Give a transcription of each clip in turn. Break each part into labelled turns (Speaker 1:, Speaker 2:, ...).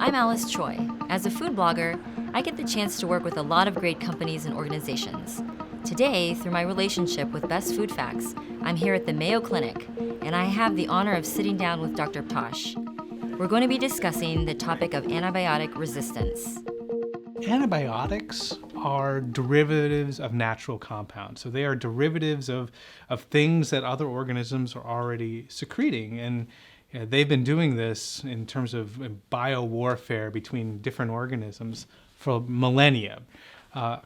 Speaker 1: I'm Alice Choi. As a food blogger, I get the chance to work with a lot of great companies and organizations. Today, through my relationship with Best Food Facts, I'm here at the Mayo Clinic, and I have the honor of sitting down with Dr. Tosh. We're going to be discussing the topic of antibiotic resistance.
Speaker 2: Antibiotics are derivatives of natural compounds. So they are derivatives of things that other organisms are already secreting. And they've been doing this in terms of biowarfare between different organisms for millennia.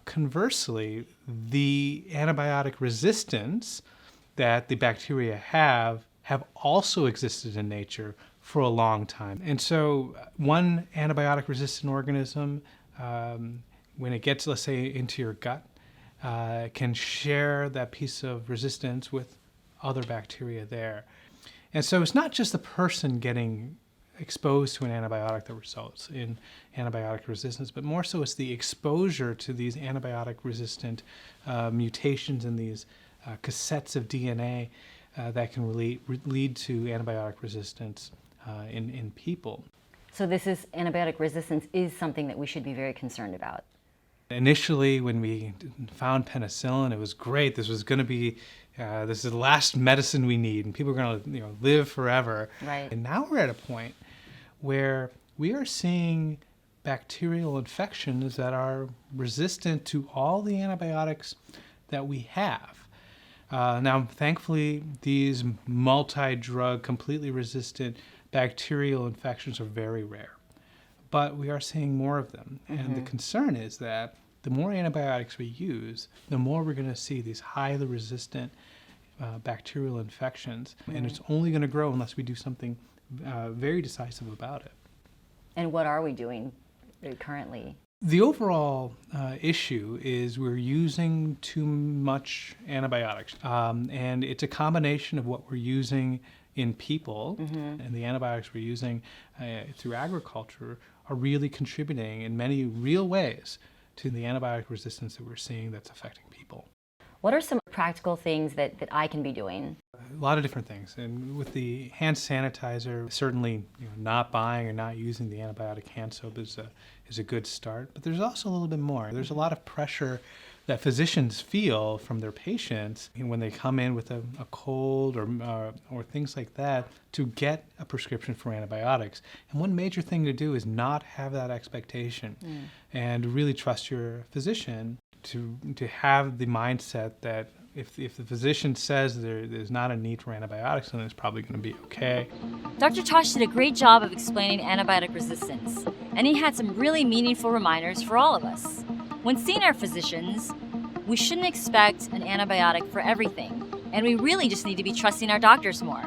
Speaker 2: Conversely, the antibiotic resistance that the bacteria have also existed in nature for a long time. And so one antibiotic-resistant organism, when it gets, let's say, into your gut, can share that piece of resistance with other bacteria there. And so it's not just the person getting exposed to an antibiotic that results in antibiotic resistance, but more so it's the exposure to these antibiotic-resistant mutations in these cassettes of DNA that can lead to antibiotic resistance in people.
Speaker 1: So this is antibiotic resistance is something that we should be very concerned about.
Speaker 2: Initially, when we found penicillin, it was great. This was going to be this is the last medicine we need, and people are going to live forever.
Speaker 1: Right.
Speaker 2: And now we're at a point where we are seeing bacterial infections that are resistant to all the antibiotics that we have. Now, thankfully, these multi-drug, completely resistant bacterial infections are very rare, but we are seeing more of them. Mm-hmm. And the concern is that the more antibiotics we use, the more we're going to see these highly resistant bacterial infections, and it's only going to grow unless we do something very decisive about it.
Speaker 1: And what are we doing currently?
Speaker 2: The overall issue is we're using too much antibiotics, and it's a combination of what we're using in people, and the antibiotics we're using through agriculture are really contributing in many real ways to the antibiotic resistance that we're seeing that's affecting people.
Speaker 1: What are some practical things that I can be doing?
Speaker 2: A lot of different things. And with the hand sanitizer, certainly not buying or not using the antibiotic hand soap is a good start. But there's also a little bit more. There's a lot of pressure that physicians feel from their patients when they come in with a cold or things like that to get a prescription for antibiotics. And one major thing to do is not have that expectation and really trust your physician to have the mindset that if the physician says there's not a need for antibiotics, then it's probably going to be okay.
Speaker 1: Dr. Tosh did a great job of explaining antibiotic resistance, and he had some really meaningful reminders for all of us. When seeing our physicians, we shouldn't expect an antibiotic for everything, and we really just need to be trusting our doctors more.